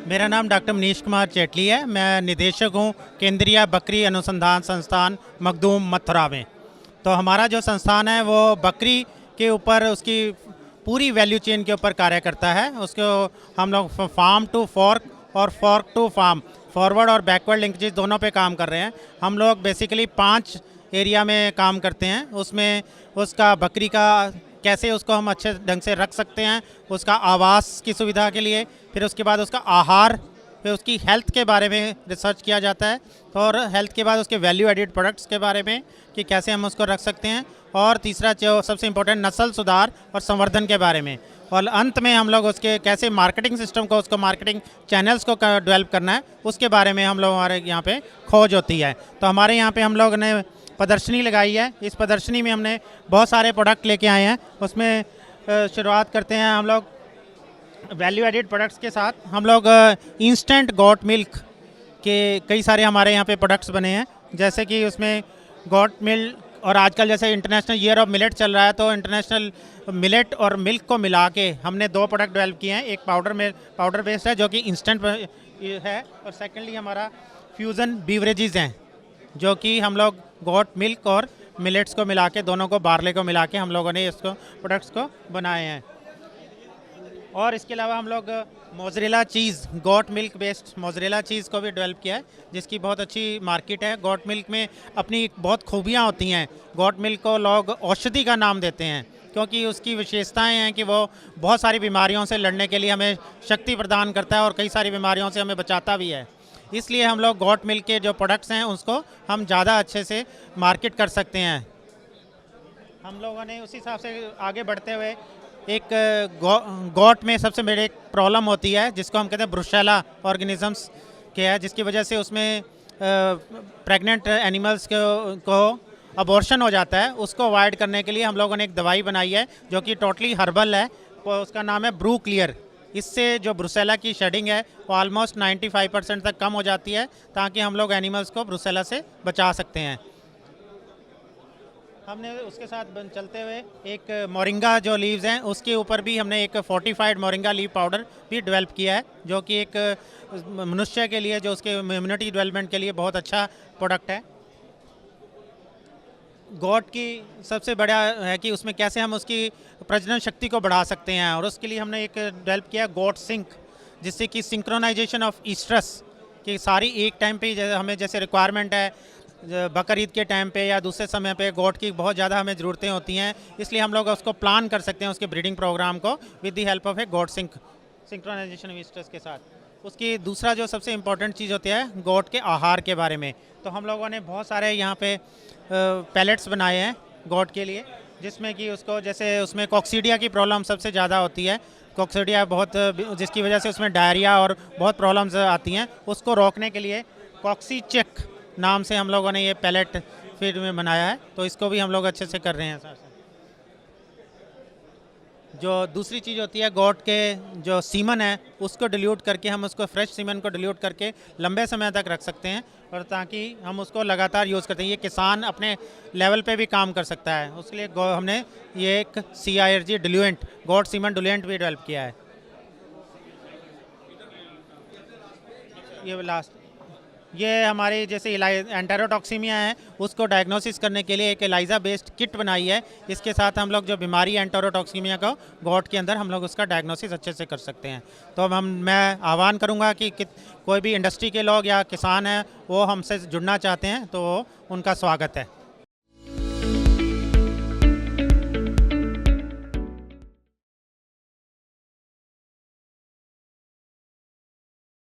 मेरा नाम डॉक्टर मनीष कुमार चेटली है। मैं निदेशक हूँ केंद्रीय बकरी अनुसंधान संस्थान मखदूम मथुरा में। तो हमारा जो संस्थान है वो बकरी के ऊपर उसकी पूरी वैल्यू चेन के ऊपर कार्य करता है। उसको हम लोग फार्म टू फॉर्क और फॉर्क टू फार्म, फॉरवर्ड और बैकवर्ड लिंकेज दोनों पे काम कर रहे हैं। हम लोग बेसिकली 5 एरिया में काम करते हैं। उसमें उसका बकरी का कैसे उसको हम अच्छे ढंग से रख सकते हैं, उसका आवास की सुविधा के लिए, फिर उसके बाद उसका आहार, फिर उसकी हेल्थ के बारे में रिसर्च किया जाता है, तो और हेल्थ के बाद उसके वैल्यू एडिड प्रोडक्ट्स के बारे में कि कैसे हम उसको रख सकते हैं, और तीसरा जो सबसे इम्पोर्टेंट नस्ल सुधार और संवर्धन के बारे में, और अंत में हम लोग उसके कैसे मार्केटिंग सिस्टम को, उसको मार्केटिंग चैनल्स को डेवलप करना है, उसके बारे में हम लोग हमारे यहाँ पे खोज होती है। तो हमारे यहाँ पे हम लोग ने प्रदर्शनी लगाई है। इस प्रदर्शनी में हमने बहुत सारे प्रोडक्ट लेके आए हैं। उसमें शुरुआत करते हैं हम लोग वैल्यू एडिड प्रोडक्ट्स के साथ। हम लोग इंस्टेंट गॉट मिल्क के कई सारे हमारे यहाँ पे प्रोडक्ट्स बने हैं, जैसे कि उसमें गॉट मिल्क, और आजकल जैसे इंटरनेशनल ईयर ऑफ मिलेट चल रहा है, तो इंटरनेशनल मिलेट और मिल्क को मिला के हमने 2 प्रोडक्ट डेवलप किए हैं। एक पाउडर बेस्ड है जो कि इंस्टेंट है, और सेकेंडली हमारा फ्यूज़न बीवरेजेस हैं जो कि हम लोग गॉट मिल्क और मिलेट्स को मिला के, दोनों को, बार्ले को मिला के हम लोगों ने इसको प्रोडक्ट्स को बनाए हैं। और इसके अलावा हम लोग mozzarella cheese, got milk based mozzarella cheese को भी डेवलप किया है, जिसकी बहुत अच्छी मार्केट है। गॉट मिल्क में अपनी बहुत खूबियाँ होती हैं। गॉट मिल्क को लोग औषधि का नाम देते हैं क्योंकि उसकी विशेषताएं हैं कि वो बहुत सारी बीमारियों से लड़ने के लिए हमें शक्ति प्रदान करता है और कई सारी बीमारियों से हमें बचाता भी है। इसलिए हम लोग गॉट मिल्क के जो प्रोडक्ट्स हैं उसको हम ज़्यादा अच्छे से मार्केट कर सकते हैं। हम लोगों ने उसी हिसाब से आगे बढ़ते हुए एक गॉट में सबसे बड़ी एक प्रॉब्लम होती है जिसको हम कहते हैं ब्रुसेला ऑर्गेनिजम्स के है, जिसकी वजह से उसमें प्रेग्नेंट एनिमल्स को अबॉर्शन हो जाता है। उसको अवॉइड करने के लिए हम लोगों ने एक दवाई बनाई है जो कि टोटली हर्बल है, उसका नाम है ब्रू क्लियर। इससे जो ब्रुसेला की शेडिंग है वो ऑलमोस्ट 95% तक कम हो जाती है, ताकि हम लोग एनिमल्स को ब्रुसेला से बचा सकते हैं। हमने उसके साथ चलते हुए एक मोरिंगा जो लीव्स हैं उसके ऊपर भी हमने एक फोर्टिफाइड मोरिंगा लीव पाउडर भी डेवलप किया है, जो कि एक मनुष्य के लिए, जो उसके इम्यूनिटी डेवलपमेंट के लिए बहुत अच्छा प्रोडक्ट है। गॉट की सबसे बड़ा है कि उसमें कैसे हम उसकी प्रजनन शक्ति को बढ़ा सकते हैं, और उसके लिए हमने एक डेवलप किया गॉट सिंक, जिससे कि सिंक्रोनाइजेशन ऑफ ईस्ट्रस कि सारी एक टाइम पे हमें जैसे रिक्वायरमेंट है बकर ईद के टाइम पे या दूसरे समय पे गॉट की बहुत ज़्यादा हमें ज़रूरतें होती हैं, इसलिए हम लोग उसको प्लान कर सकते हैं उसके ब्रीडिंग प्रोग्राम को with the help of a got sync, synchronisation of oestrus के साथ। उसकी दूसरा जो सबसे इम्पोर्टेंट चीज़ होती है गॉट के आहार के बारे में, तो हम लोगों ने बहुत सारे यहाँ पे पैलेट्स बनाए हैं गॉट के लिए, जिसमें कि उसको, जैसे उसमें कॉक्सीडिया की प्रॉब्लम सबसे ज़्यादा होती है। कॉक्सीडिया बहुत, जिसकी वजह से उसमें डायरिया और बहुत प्रॉब्लम्स आती हैं, उसको रोकने के लिए कॉक्सीचेक नाम से हम लोगों ने ये पैलेट फीड में बनाया है, तो इसको भी हम लोग अच्छे से कर रहे हैं। जो दूसरी चीज़ होती है गॉट के जो सीमन है उसको डिल्यूट करके, हम उसको फ्रेश सीमन को डिल्यूट करके लंबे समय तक रख सकते हैं, और ताकि हम उसको लगातार यूज़ करते हैं। ये किसान अपने लेवल पे भी काम कर सकता है, उसके लिए हमने ये एक CIRG डिल्यूएंट, गॉट सीमन डिल्यूएंट भी डेवलप किया है। ये लास्ट, ये हमारी जैसे एंटेरोटॉक्सीमिया है उसको डायग्नोसिस करने के लिए एक एलाइजा बेस्ड किट बनाई है। इसके साथ हम लोग जो बीमारी एंटेरोटॉक्सीमिया को गॉट के अंदर हम लोग उसका डायग्नोसिस अच्छे से कर सकते हैं। तो अब मैं आह्वान करूंगा कि कोई भी इंडस्ट्री के लोग या किसान हैं वो हमसे जुड़ना चाहते हैं तो उनका स्वागत है।